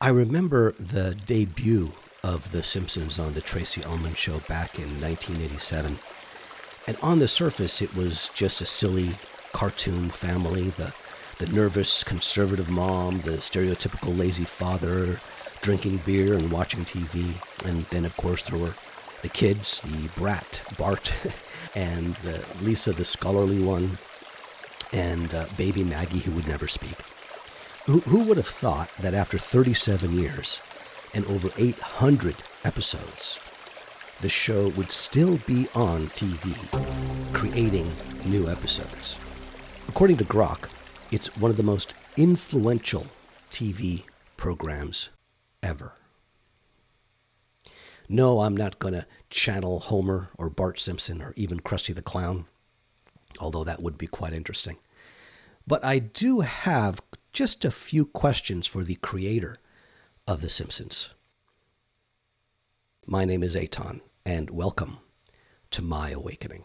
I remember the debut of The Simpsons on the Tracy Ullman Show back in 1987. And on the surface, it was just a silly cartoon family, the nervous conservative mom, the stereotypical lazy father, drinking beer and watching TV. And then, of course, there were the kids, the brat, Bart, and Lisa, the scholarly one, and baby Maggie, who would never speak. Who would have thought that after 37 years and over 800 episodes, the show would still be on TV, creating new episodes? According to Grok, it's one of the most influential TV programs ever. No, I'm not going to channel Homer or Bart Simpson or even Krusty the Clown, although that would be quite interesting. But I do have just a few questions for the creator of The Simpsons. My name is Aaton, and welcome to My Awakening.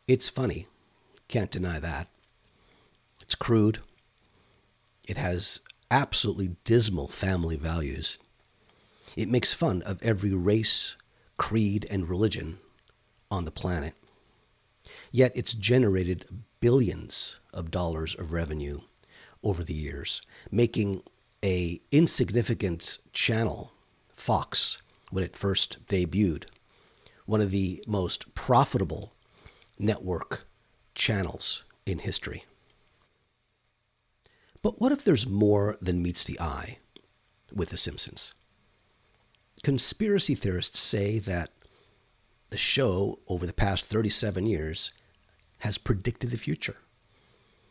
It's funny, can't deny that. It's crude. It has absolutely dismal family values. It makes fun of every race, creed, and religion on the planet. Yet it's generated billions of dollars of revenue over the years, making a insignificant channel, Fox, when it first debuted, one of the most profitable network channels in history. But what if there's more than meets the eye with The Simpsons? Conspiracy theorists say that the show over the past 37 years has predicted the future.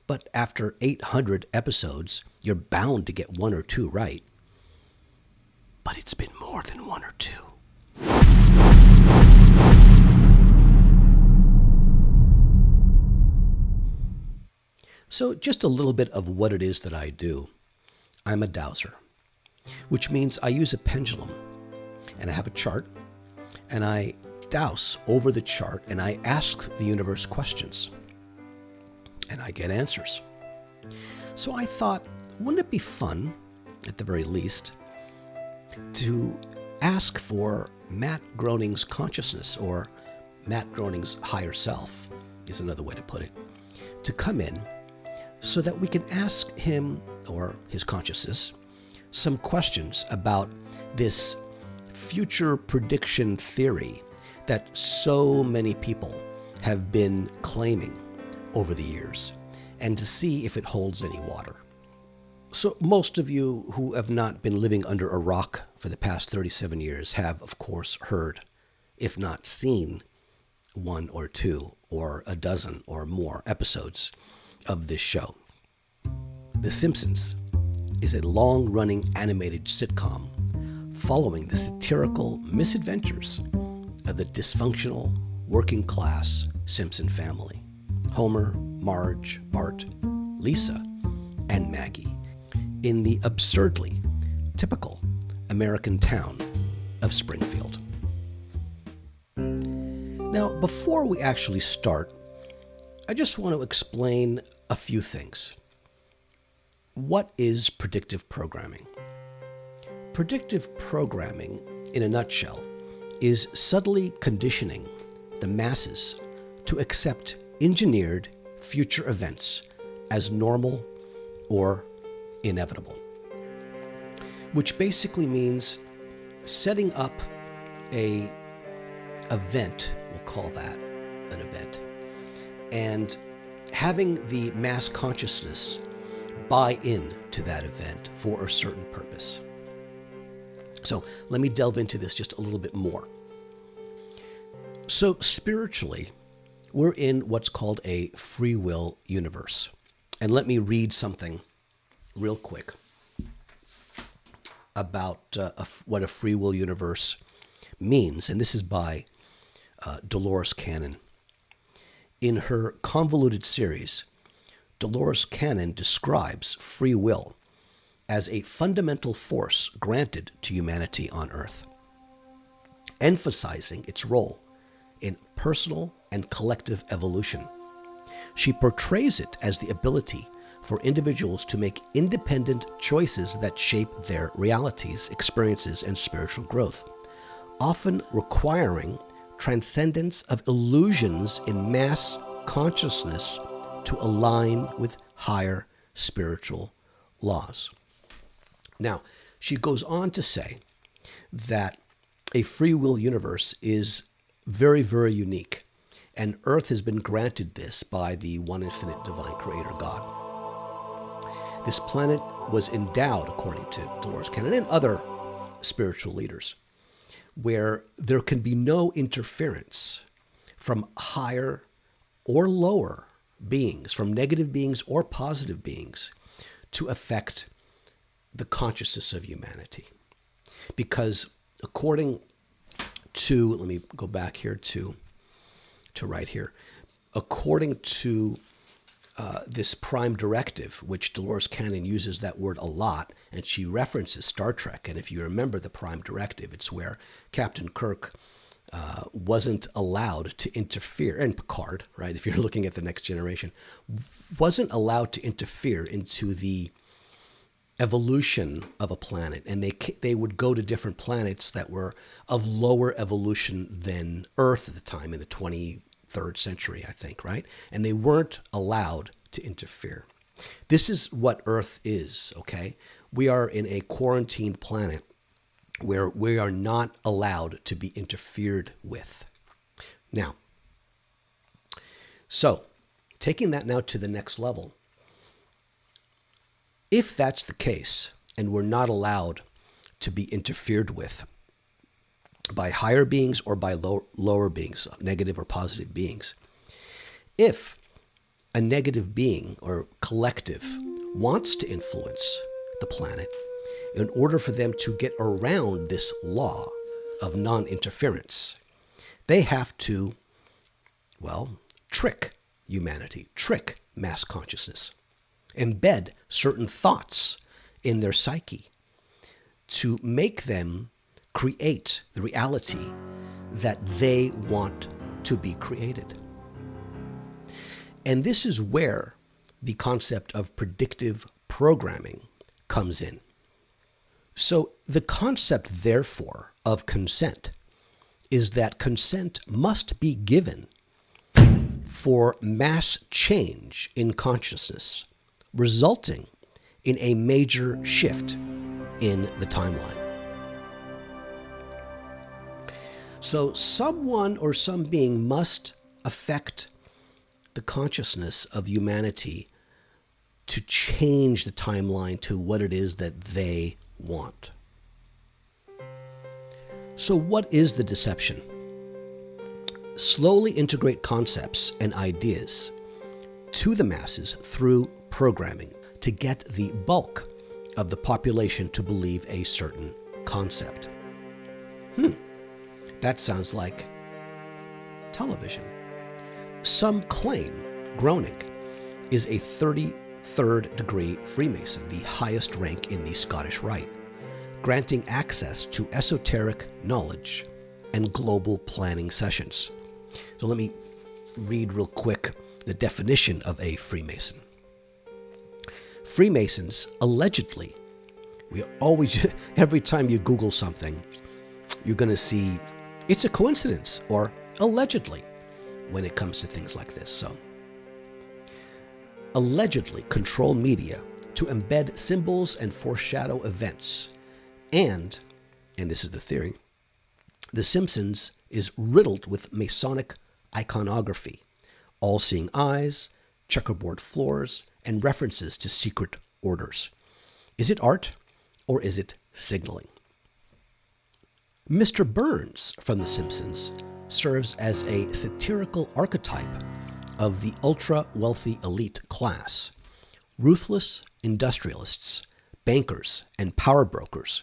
But after 800 episodes, you're bound to get one or two right. But it's been more than one or two. So just a little bit of what it is that I do. I'm a dowser, which means I use a pendulum, and I have a chart, and I dowse over the chart, and I ask the universe questions, and I get answers. So I thought, wouldn't it be fun, at the very least, to ask for Matt Groening's consciousness, or Matt Groening's higher self, is another way to put it, to come in so that we can ask him, or his consciousness, some questions about this future prediction theory that so many people have been claiming over the years, and to see if it holds any water. So most of you who have not been living under a rock for the past 37 years have, of course, heard, if not seen, one or two or a dozen or more episodes of this show. The Simpsons is a long-running animated sitcom following the satirical misadventures of the dysfunctional, working-class Simpson family: Homer, Marge, Bart, Lisa, and Maggie, in the absurdly typical American town of Springfield. Now, before we actually start, I just want to explain a few things. What is predictive programming? Predictive programming, in a nutshell, is subtly conditioning the masses to accept engineered future events as normal or inevitable, which basically means setting up a event, we'll call that an event, and having the mass consciousness buy in to that event for a certain purpose. So let me delve into this just a little bit more. So spiritually, we're in what's called a free will universe. And let me read something real quick about what a free will universe means. And this is by Dolores Cannon. In her convoluted series, Dolores Cannon describes free will as a fundamental force granted to humanity on Earth, emphasizing its role in personal and collective evolution. She portrays it as the ability for individuals to make independent choices that shape their realities, experiences, and spiritual growth, often requiring transcendence of illusions in mass consciousness to align with higher spiritual laws. Now, she goes on to say that a free will universe is very, very unique, and Earth has been granted this by the one infinite divine creator God. This planet was endowed, according to Dolores Cannon and other spiritual leaders, where there can be no interference from higher or lower beings, from negative beings or positive beings, to affect the consciousness of humanity. Because according to, let me go back here to right here, according to this prime directive, which Dolores Cannon uses that word a lot, and she references Star Trek. And if you remember the prime directive, it's where Captain Kirk wasn't allowed to interfere, and Picard, right, if you're looking at the Next Generation, wasn't allowed to interfere into the evolution of a planet. And they would go to different planets that were of lower evolution than Earth at the time, in the 23rd century, I think, right? And they weren't allowed to interfere. This is what Earth is, okay? We are in a quarantined planet where we are not allowed to be interfered with. Now, so taking that now to the next level, if that's the case, and we're not allowed to be interfered with by higher beings or by lower beings, negative or positive beings, if a negative being or collective wants to influence the planet, in order for them to get around this law of non-interference, they have to, well, trick humanity, trick mass consciousness, embed certain thoughts in their psyche to make them create the reality that they want to be created. And this is where the concept of predictive programming comes in. So the concept, therefore, of consent is that consent must be given for mass change in consciousness, resulting in a major shift in the timeline. So someone or some being must affect the consciousness of humanity to change the timeline to what it is that they want. So what is the deception? Slowly integrate concepts and ideas to the masses through programming to get the bulk of the population to believe a certain concept. That sounds like television. Some claim Groening is a 33rd degree Freemason, the highest rank in the Scottish Rite, granting access to esoteric knowledge and global planning sessions. So let me read real quick the definition of a Freemason. Freemasons allegedly, every time you Google something, you're going to see it's a coincidence or allegedly when it comes to things like this. So, allegedly control media to embed symbols and foreshadow events. And this is the theory, The Simpsons is riddled with Masonic iconography, all-seeing eyes, checkerboard floors, and references to secret orders. Is it art or is it signaling? Mr. Burns from The Simpsons serves as a satirical archetype of the ultra-wealthy elite class, ruthless industrialists, bankers, and power brokers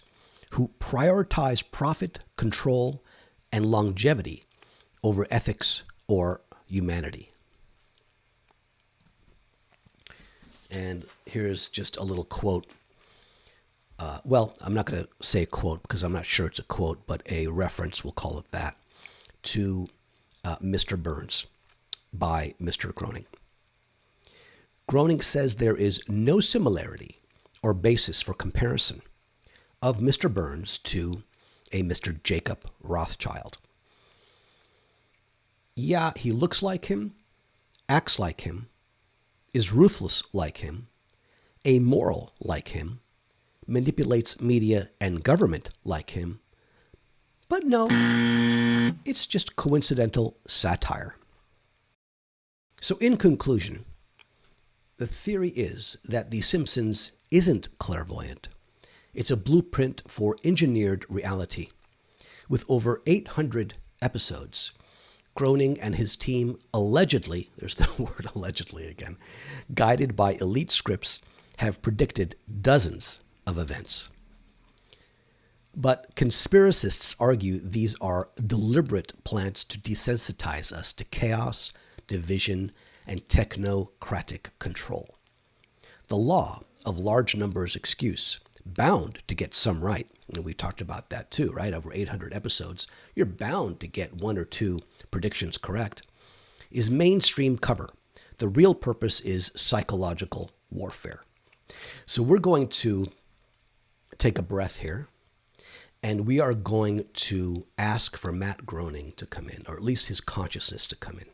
who prioritize profit, control, and longevity over ethics or humanity. And here's just a little quote. Well, I'm not going to say a quote because I'm not sure it's a quote, but a reference, we'll call it that, to Mr. Burns by Mr. Groening. Groening says there is no similarity or basis for comparison of Mr. Burns to a Mr. Jacob Rothschild. Yeah, he looks like him, acts like him, is ruthless like him, amoral like him, manipulates media and government like him, but no, it's just coincidental satire. So in conclusion, the theory is that The Simpsons isn't clairvoyant. It's a blueprint for engineered reality. With over 800 episodes, Groening and his team allegedly, there's the word allegedly again, guided by elite scripts, have predicted dozens of events. But conspiracists argue these are deliberate plans to desensitize us to chaos, division, and technocratic control. The law of large numbers excuse, bound to get some right, and we talked about that too, right? Over 800 episodes, you're bound to get one or two predictions correct, is mainstream cover. The real purpose is psychological warfare. So we're going to take a breath here, and we are going to ask for Matt Groening to come in, or at least his consciousness to come in.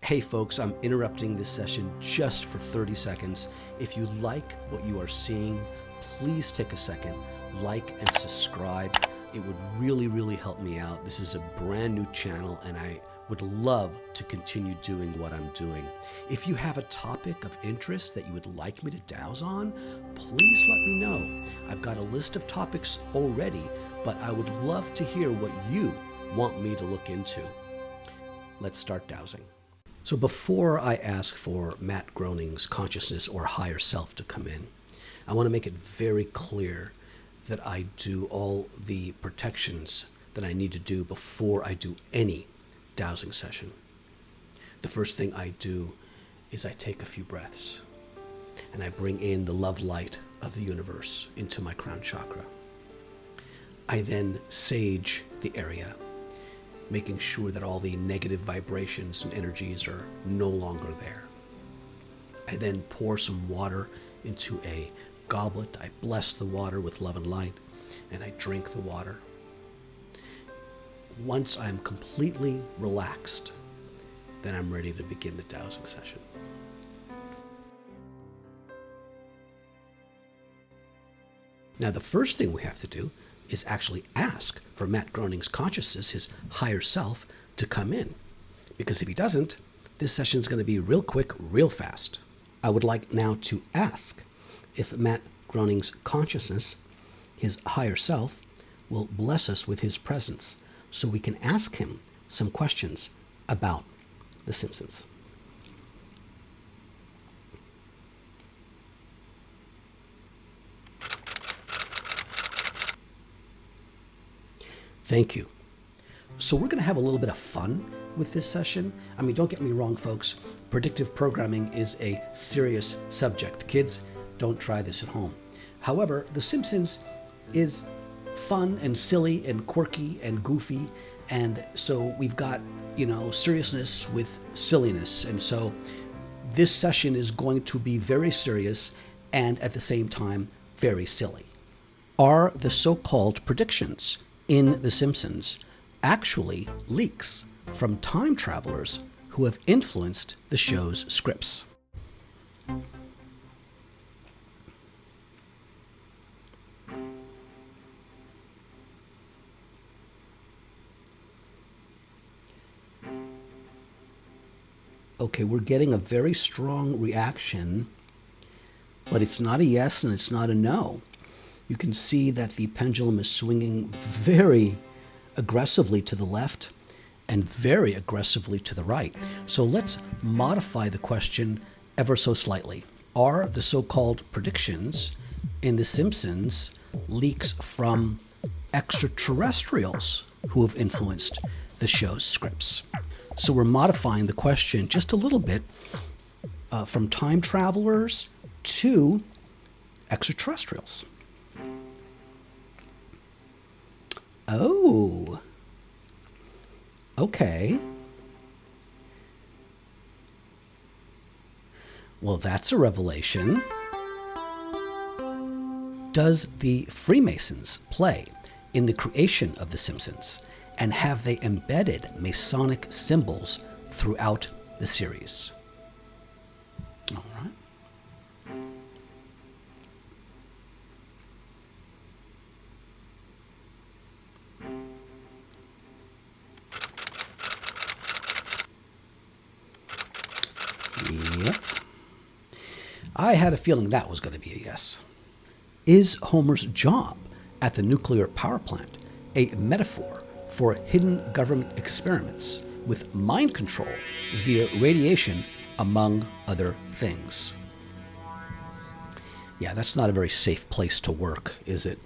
Hey folks, I'm interrupting this session just for 30 seconds. If you like what you are seeing, please take a second, like and subscribe. It would really, really help me out. This is a brand new channel, and I would love to continue doing what I'm doing. If you have a topic of interest that you would like me to douse on, please let me know. I've got a list of topics already, but I would love to hear what you want me to look into. Let's start dowsing. So before I ask for Matt Groening's consciousness or higher self to come in, I want to make it very clear that I do all the protections that I need to do before I do any dowsing session. The first thing I do is I take a few breaths and I bring in the love light of the universe into my crown chakra. I then sage the area, making sure that all the negative vibrations and energies are no longer there. I then pour some water into a goblet. I bless the water with love and light, and I drink the water. Once I'm completely relaxed, then I'm ready to begin the dowsing session. Now, the first thing we have to do is actually ask for Matt Groening's consciousness, his higher self, to come in. Because if he doesn't, this session is going to be real quick, real fast. I would like now to ask if Matt Groening's consciousness, his higher self, will bless us with his presence so we can ask him some questions about The Simpsons. Thank you. So we're going to have a little bit of fun with this session. I mean, don't get me wrong, folks. Predictive programming is a serious subject. Kids, don't try this at home. However, The Simpsons is fun and silly and quirky and goofy. And so we've got, seriousness with silliness. And so this session is going to be very serious and at the same time, very silly. Are the so-called predictions in The Simpsons actually leaks from time travelers who have influenced the show's scripts? Okay, we're getting a very strong reaction, but it's not a yes and it's not a no. You can see that the pendulum is swinging very aggressively to the left and very aggressively to the right. So let's modify the question ever so slightly. Are the so-called predictions in The Simpsons leaks from extraterrestrials who have influenced the the show's scripts. So we're modifying the question just a little bit from time travelers to extraterrestrials. Oh, okay. Well, that's a revelation. Does the Freemasons play in the creation of The Simpsons? And have they embedded Masonic symbols throughout the series? All right. Yep. I had a feeling that was going to be a yes. Is Homer's job at the nuclear power plant a metaphor for hidden government experiments with mind control via radiation, among other things? Yeah, that's not a very safe place to work, is it?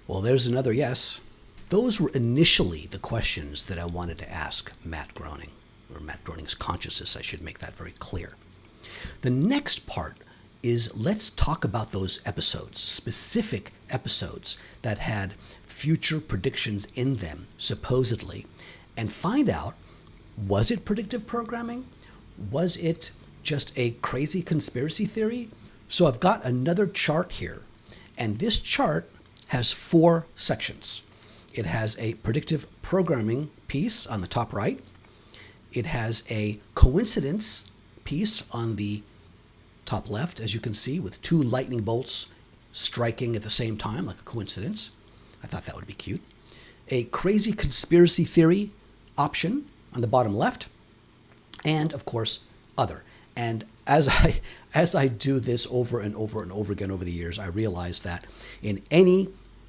Well, there's another yes. Those were initially the questions that I wanted to ask Matt Groening, or Matt Groening's consciousness. I should make that very clear. The next part is let's talk about those episodes, specific episodes that had future predictions in them, supposedly, and find out, was it predictive programming? Was it just a crazy conspiracy theory? So I've got another chart here, and this chart has 4 sections. It has a predictive programming piece on the top right. It has a coincidence piece on the top left, as you can see, with 2 lightning bolts striking at the same time, like a coincidence. I thought that would be cute. A crazy conspiracy theory option on the bottom left. And, of course, other. And as I do this over and over and over again over the years, I realize that in any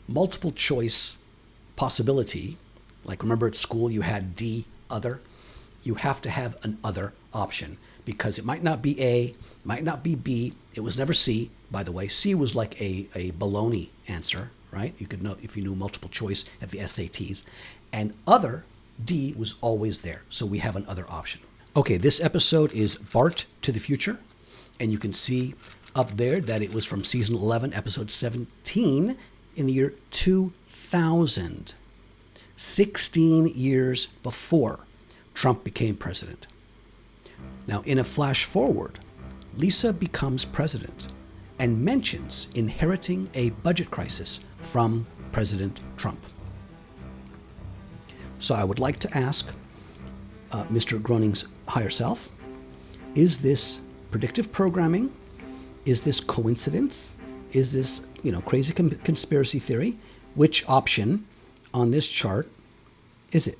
multiple choice possibility, like remember at school you had D, other, you have to have an other option because it might not be A, might not be B. It was never C, by the way. C was like a baloney answer, right? You could know if you knew multiple choice at the SATs. And other, D, was always there. So we have an other option. Okay, this episode is Bart to the Future. And you can see up there that it was from season 11, episode 17 in the year 2000. 16 years before Trump became president. Now, in a flash forward, Lisa becomes president and mentions inheriting a budget crisis from President Trump. So I would like to ask Mr. Groening's higher self, is this predictive programming? Is this coincidence? Is this, crazy conspiracy theory? Which option on this chart is it?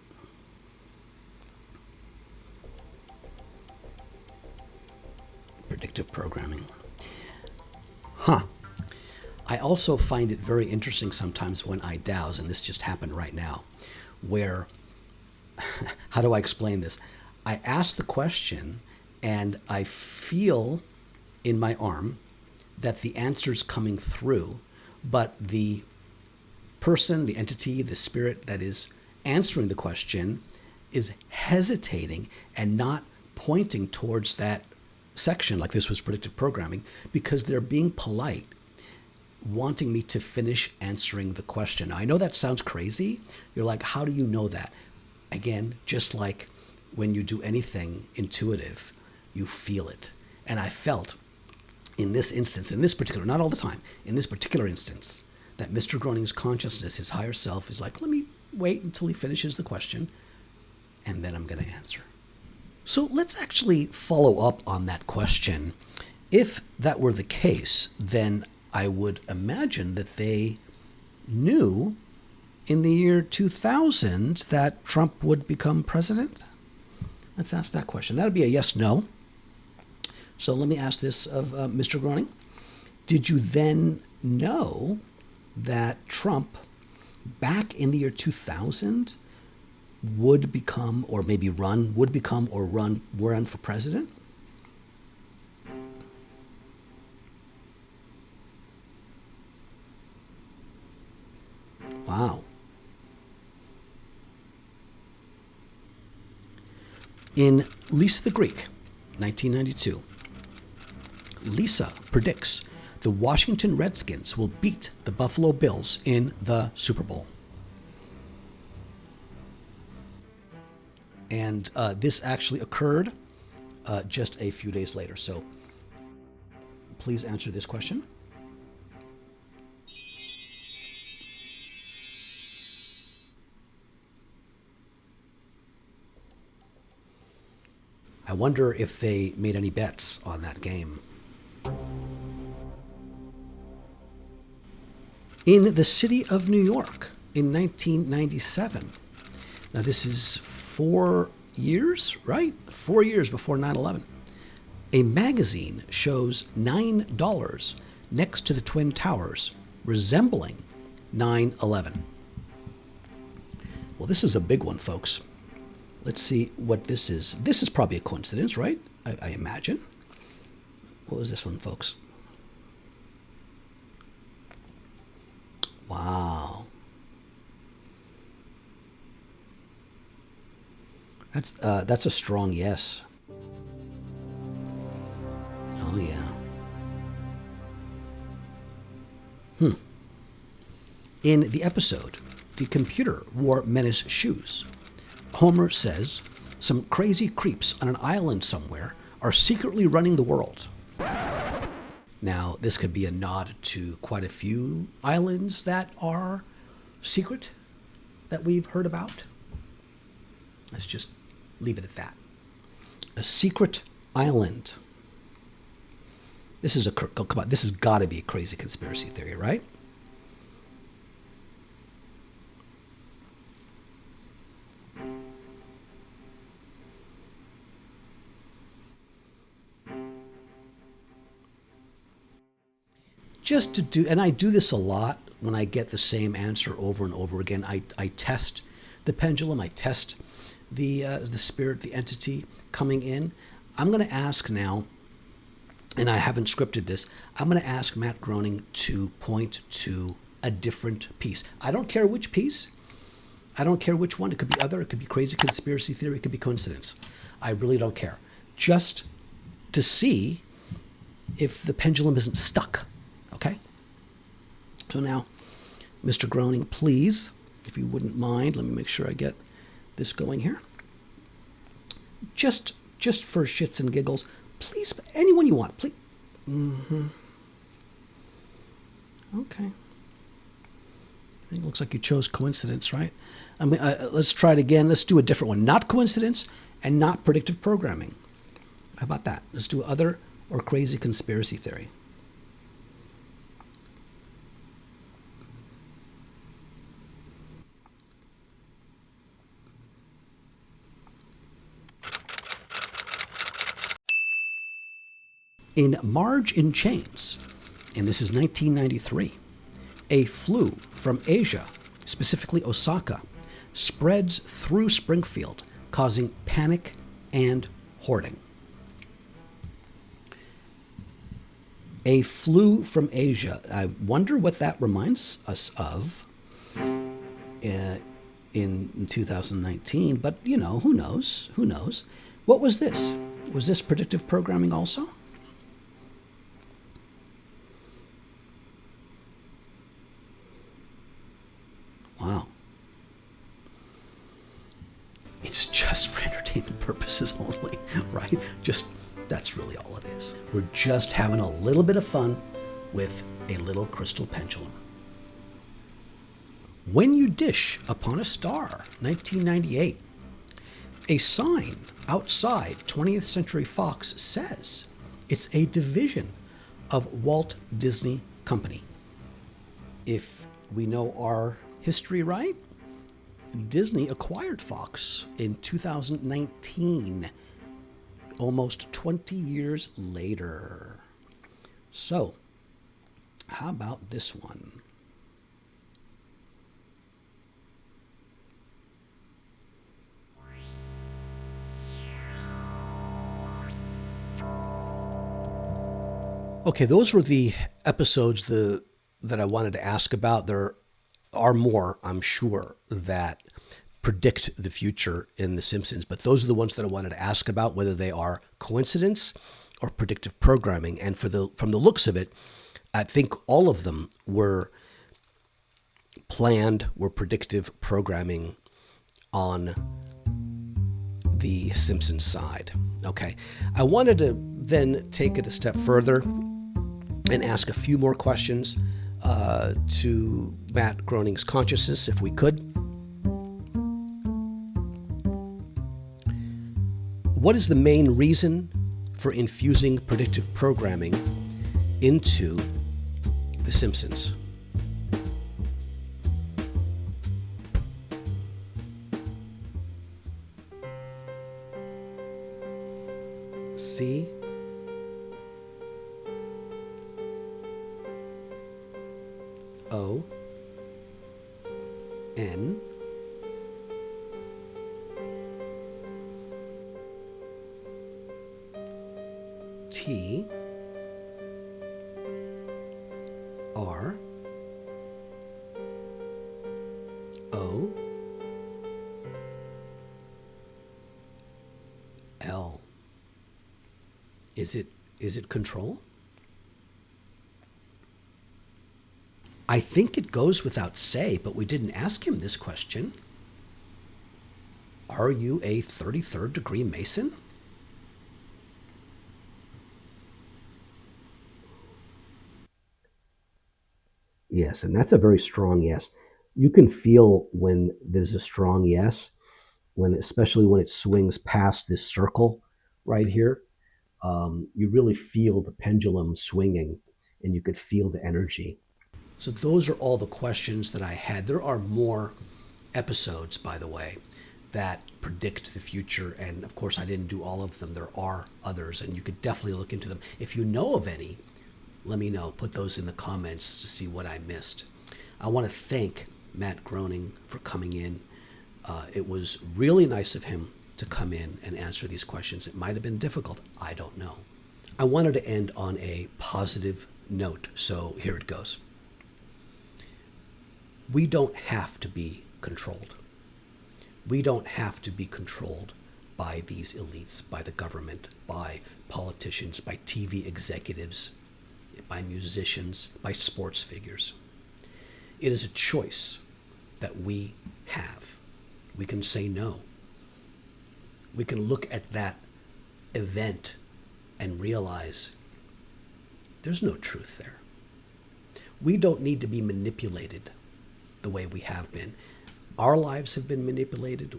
Predictive programming. I also find it very interesting sometimes when I dowse, and this just happened right now, where, how do I explain this? I ask the question and I feel in my arm that the answer's coming through, but the person, the entity, the spirit that is answering the question is hesitating and not pointing towards that section, like this was predictive programming, because they're being polite, wanting me to finish answering the question. Now, I know that sounds crazy. You're like, how do you know that? Again, just like when you do anything intuitive, you feel it. And I felt in this instance, in this particular, not all the time, in this particular instance, that Mr. Groening's consciousness, his higher self, is like, let me wait until he finishes the question, and then I'm going to answer. So let's actually follow up on that question. If that were the case, then I would imagine that they knew in the year 2000 that Trump would become president. Let's ask that question. That would be a yes-no. So let me ask this of Mr. Groening. Did you then know that Trump, back in the year 2000, would become, or maybe run, would become or run for president? Wow. In Lisa the Greek, 1992, Lisa predicts the Washington Redskins will beat the Buffalo Bills in the Super Bowl. And this actually occurred just a few days later. So please answer this question. I wonder if they made any bets on that game. In the city of New York in 1997. Now, this is 4 years, right? 4 years before 9/11. A magazine shows $9 next to the Twin Towers, resembling 9/11. Well, this is a big one, folks. Let's see what this is. This is probably a coincidence, right? I imagine. What was this one, folks? Wow. That's a strong yes. Oh yeah. In the episode, The Computer Wore Menace Shoes, Homer says some crazy creeps on an island somewhere are secretly running the world. Now, this could be a nod to quite a few islands that are secret that we've heard about. Let's just leave it at that. A secret island. This is come on, this has got to be a crazy conspiracy theory, right? Just to do, and I do this a lot when I get the same answer over and over again. I test the pendulum. I test the spirit, the entity coming in. I'm going to ask now, and I haven't scripted this, I'm going to ask Matt Groening to point to a different piece. I don't care which piece. I don't care which one. It could be other. It could be crazy conspiracy theory. It could be coincidence. I really don't care. Just to see if the pendulum isn't stuck. Okay? So now, Mr. Groening, please, if you wouldn't mind, let me make sure I get this going here. Just for shits and giggles, please, anyone you want, please. Okay. I think it looks like you chose coincidence, right? I mean, let's try it again. Let's do a different one. Not coincidence and not predictive programming. How about that? Let's do other or crazy conspiracy theory. In Marge in Chains, and this is 1993, a flu from Asia, specifically Osaka, spreads through Springfield, causing panic and hoarding. A flu from Asia. I wonder what that reminds us of in 2019, but you know, who knows? Who knows? What was this? Was this predictive programming also? Wow. It's just for entertainment purposes only, right? That's really all it is. We're just having a little bit of fun with a little crystal pendulum. When you dish upon a star, 1998. A sign outside 20th Century Fox says it's a division of Walt Disney Company. If we know our history right, Disney acquired Fox in 2019, almost 20 years later. So, how about this one? Okay, those were the episodes that I wanted to ask about. There are more, I'm sure, that predict the future in The Simpsons, but those are the ones that I wanted to ask about, whether they are coincidence or predictive programming. And from the looks of it, I think all of them were planned, were predictive programming on the Simpsons side. Okay, I wanted to then take it a step further and ask a few more questions to Matt Groening's consciousness, if we could. What is the main reason for infusing predictive programming into The Simpsons? C O N T R O L. Is it control? I think it goes without say, but we didn't ask him this question. Are you a 33rd degree Mason? Yes, and that's a very strong yes. You can feel when there's a strong yes, especially when it swings past this circle right here. You really feel the pendulum swinging, and you could feel the energy. So those are all the questions that I had. There are more episodes, by the way, that predict the future. And of course, I didn't do all of them. There are others, and you could definitely look into them. If you know of any, let me know. Put those in the comments to see what I missed. I want to thank Matt Groening for coming in. It was really nice of him to come in and answer these questions. It might have been difficult. I don't know. I wanted to end on a positive note, so here it goes. We don't have to be controlled. We don't have to be controlled by these elites, by the government, by politicians, by TV executives, by musicians, by sports figures. It is a choice that we have. We can say no. We can look at that event and realize there's no truth there. We don't need to be manipulated the way we have been. Our lives have been manipulated.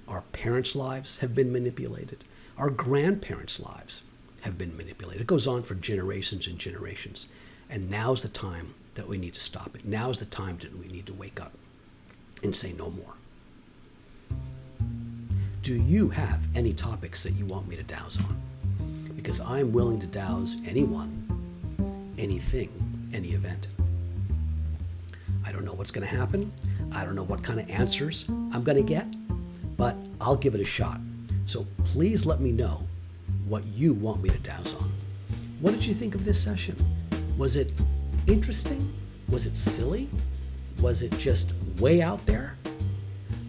Our parents' lives have been manipulated. Our grandparents' lives have been manipulated. It goes on for generations and generations. And now's the time that we need to stop it. Now's the time that we need to wake up and say no more. Do you have any topics that you want me to douse on? Because I'm willing to douse anyone, anything, any event. I don't know what's going to happen. I don't know what kind of answers I'm going to get, but I'll give it a shot. So please let me know what you want me to douse on. What did you think of this session? Was it interesting? Was it silly? Was it just way out there?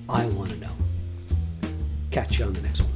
I want to know. Catch you on the next one.